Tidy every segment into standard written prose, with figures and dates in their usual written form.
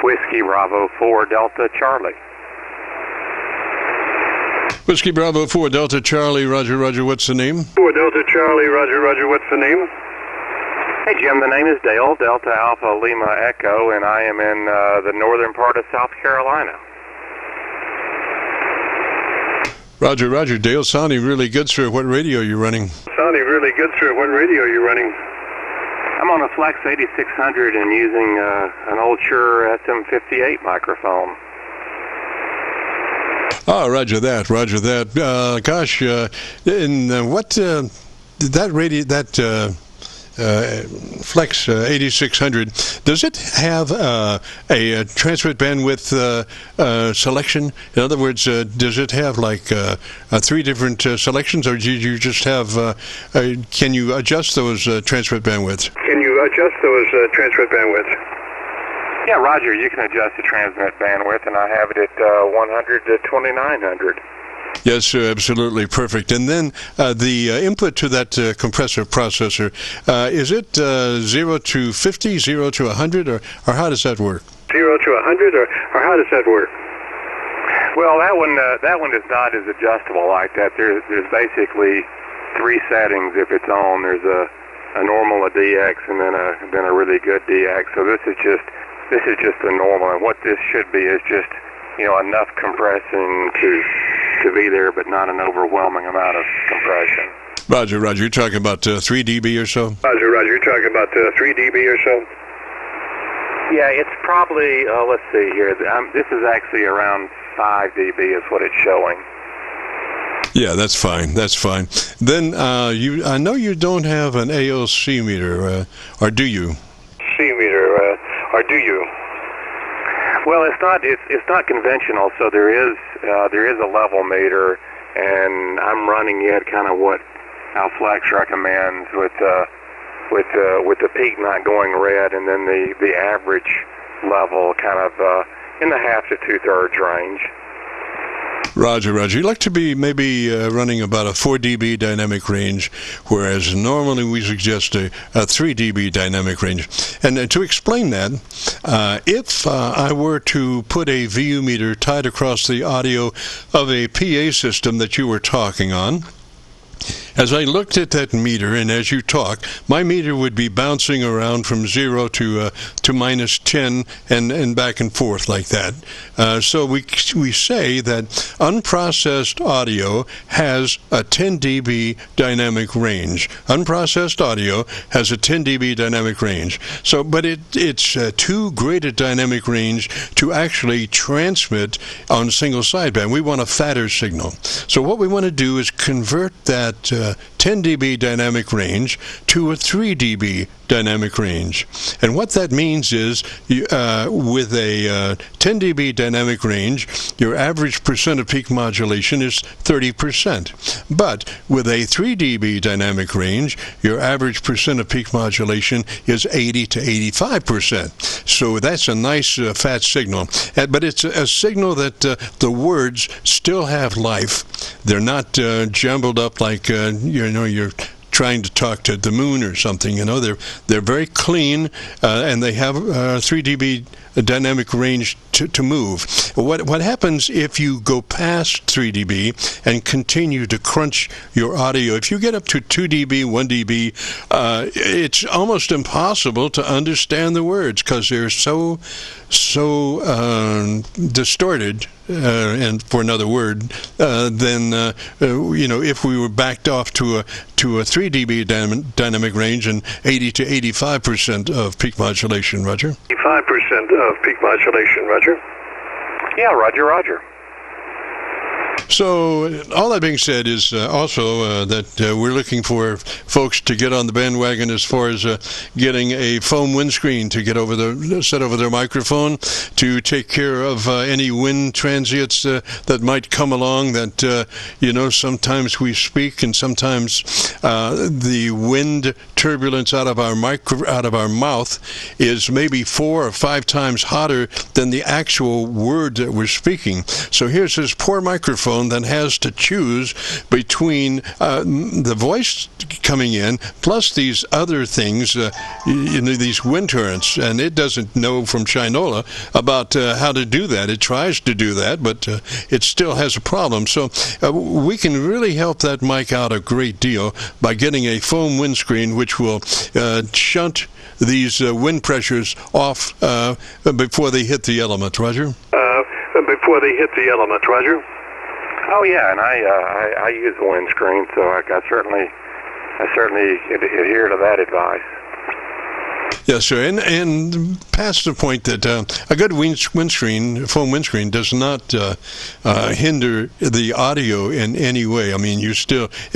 Whiskey Bravo 4 Delta Charlie. Whiskey Bravo 4 Delta Charlie, roger, roger, what's the name? 4 Delta Charlie, roger, roger, what's the name? Hey Jim, the name is Dale, Delta Alpha Lima Echo, and I am in the northern part of South Carolina. Roger, roger, Dale, sounding really good, sir. What radio are you running? Sounding really good, sir. What radio are you running? I'm on a FLEX-8600 and using an old Shure SM58 microphone. Oh, roger that, roger that. Gosh, what that radio, that FLEX-8600, does it have a transmit bandwidth selection? In other words, does it have like 3 different selections, or do you just have? Can you adjust those transmit bandwidths? Can you adjust those transmit bandwidths? Yeah, Roger, you can adjust the transmit bandwidth, and I have it at 100 to 2900. Yes, sir, absolutely perfect. And then the input to that compressor processor, is it 0 to 50, 0 to 100, or how does that work? 0 to 100, or how does that work? Well, that one is not as adjustable like that. There's basically 3 settings. If it's on, there's a normal, a DX, and then a really good DX. So this is just the normal, and what this should be is just, you know, enough compressing to be there, but not an overwhelming amount of compression. Roger, roger. You're talking about 3 dB or so? Roger, roger. You're talking about 3 dB or so? Yeah, it's probably, let's see here. This is actually around 5 dB is what it's showing. Yeah, that's fine. That's fine. Then I know you don't have an AOC meter, or do you? C meter, or do you? Well, it's not conventional. So there is a level meter, and I'm running it kind of what Flex recommends with the peak not going red, and then the average level kind of in the half to 2/3 range. Roger, roger. You'd like to be maybe running about a 4 dB dynamic range, whereas normally we suggest a 3 dB dynamic range. And to explain that, if I were to put a VU meter tied across the audio of a PA system that you were talking on, as I looked at that meter, and as you talk, my meter would be bouncing around from 0 to -10 and back and forth like that. So we say that unprocessed audio has a 10 dB dynamic range. Unprocessed audio has a 10 dB dynamic range. So, but it's too great a dynamic range to actually transmit on single sideband. We want a fatter signal. So what we want to do is convert that 10 dB dynamic range to a 3 dB dynamic range. And what that means is with a 10 dB dynamic range, your average percent of peak modulation is 30%. But with a 3 dB dynamic range, your average percent of peak modulation is 80 to 85%. So that's a nice fat signal. But it's a signal that the words still have life. They're not jumbled up like you're trying to talk to the moon or something. They're very clean, and they have 3 dB dynamic range to move. What happens if you go past 3 dB and continue to crunch your audio? If you get up to 2 dB, 1 dB, it's almost impossible to understand the words because they're so distorted. And for another word, then if we were backed off to a 3 dB dynamic range and 80 to 85% of peak modulation, Roger. 85% of peak modulation, Roger. Yeah, Roger, Roger. So all that being said is also that we're looking for folks to get on the bandwagon as far as getting a foam windscreen to get set over their microphone to take care of any wind transients that might come along. That sometimes we speak and sometimes the wind turbulence out of our mouth is maybe 4 or 5 times hotter than the actual word that we're speaking. So here's this poor microphone then has to choose between the voice coming in plus these other things, these wind currents, and it doesn't know from Shinola about how to do that. It tries to do that, but it still has a problem. So we can really help that mic out a great deal by getting a foam windscreen which will shunt these wind pressures off before they hit the element, Roger? Before they hit the element, Roger? Oh yeah, and I use the windscreen, so I certainly adhere to that advice. Yes, sir, and past the point that a good windscreen, foam windscreen, does not hinder the audio in any way. I mean, it's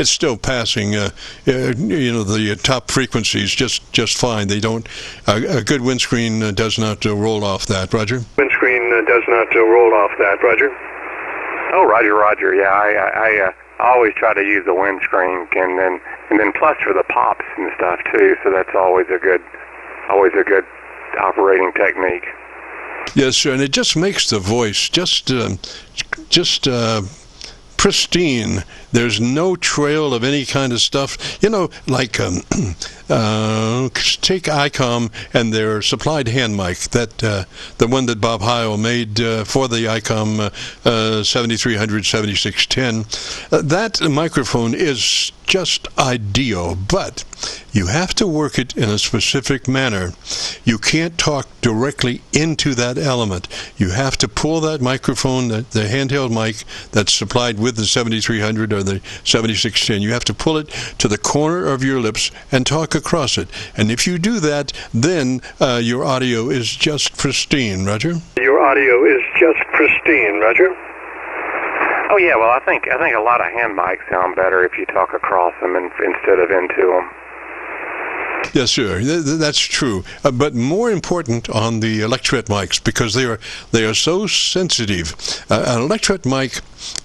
still passing, the top frequencies just fine. They don't. A good windscreen does not roll off that, Roger. Windscreen does not roll off that, Roger. Oh, Roger. Yeah, I always try to use the windscreen, and then plus for the pops and stuff too. So that's always a good operating technique. Yes, sir, and it just makes the voice just pristine. There's no trail of any kind of stuff. Like take ICOM and their supplied hand mic, the one that Bob Heil made for the ICOM 7300 7610. That microphone is just ideal, but you have to work it in a specific manner. You can't talk directly into that element. You have to pull that microphone, the handheld mic that's supplied with the 7300 or the 7610. You have to pull it to the corner of your lips and talk across it. And if you do that, then your audio is just pristine, Roger? Your audio is just pristine, Roger? Oh yeah, well I think a lot of hand mics sound better if you talk across them instead of into them. Yes, sir. That's true. But more important on the electret mics, because they are so sensitive. An electret mic,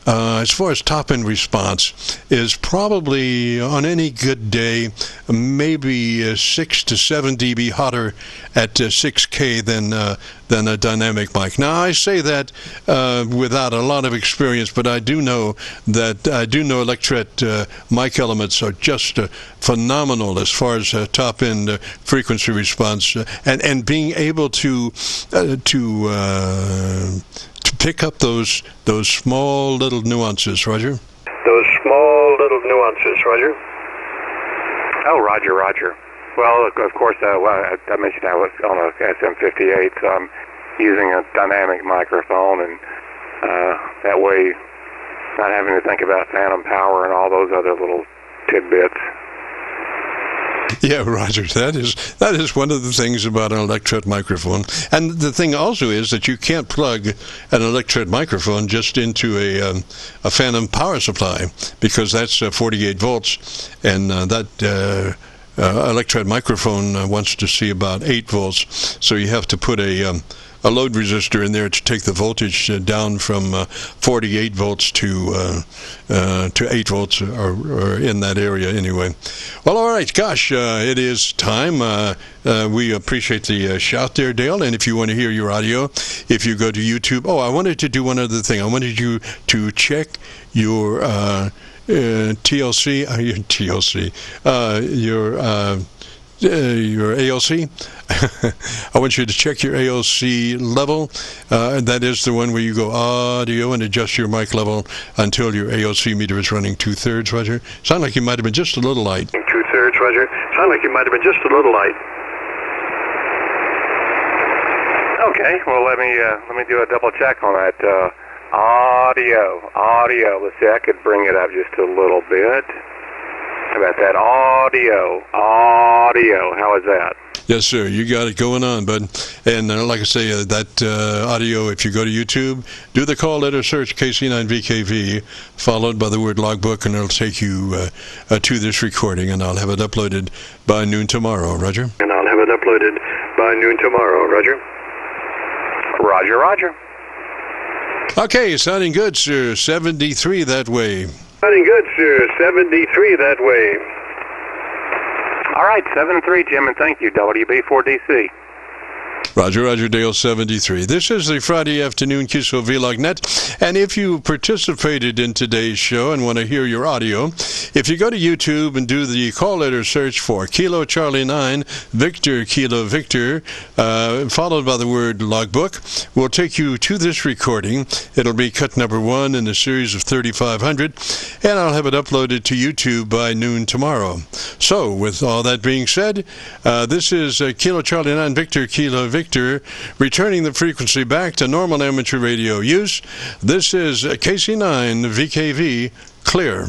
as far as top-end response, is probably on any good day maybe 6 to 7 dB hotter at 6K than a dynamic mic. Now, I say that without a lot of experience, but I do know electret mic elements are just phenomenal as far as top-end frequency response and being able to pick up those small little nuances, Roger. Those small little nuances, Roger. Oh, Roger. Well, of course, I mentioned I was on a SM58, so I'm using a dynamic microphone, and that way, not having to think about phantom power and all those other little tidbits. Yeah, Roger, that is one of the things about an electret microphone. And the thing also is that you can't plug an electret microphone just into a phantom power supply, because that's 48 volts, and that electret microphone wants to see about 8 volts. So you have to put a load resistor in there to take the voltage down from 48 volts to 8 volts, or in that area anyway. Well, all right, gosh, it is time. We appreciate the shout there, Dale. And if you want to hear your audio, if you go to YouTube. Oh, I wanted to do one other thing. I wanted you to check your your ALC. I want you to check your ALC level. That is the one where you go audio and adjust your mic level until your ALC meter is running 2/3, Roger. Sound like you might have been just a little light. 2/3, Roger. Sound like you might have been just a little light. Okay, well let me do a double check on that. Audio. Let's see, I could bring it up just a little bit. How about that? Audio. How is that? Yes, sir. You got it going on, bud. And like I say, that audio, if you go to YouTube, do the call letter search KC9VKV, followed by the word logbook, and it'll take you to this recording, and I'll have it uploaded by noon tomorrow, Roger. Roger. Okay, sounding good, sir. 73 that way. Sounding good, sir. 73 that way. All right, 7-3, Jim, and thank you, WB4DC. Roger, Roger, Dale 73. This is the Friday afternoon Qso-Vlog net, and if you participated in today's show and want to hear your audio, if you go to YouTube and do the call letter search for Kilo Charlie 9, Victor Kilo Victor, followed by the word logbook, will take you to this recording. It'll be cut number 1 in a series of 3,500, and I'll have it uploaded to YouTube by noon tomorrow. So, with all that being said, this is Kilo Charlie 9, Victor Kilo Victor, returning the frequency back to normal amateur radio use. This is KC9VKV, clear.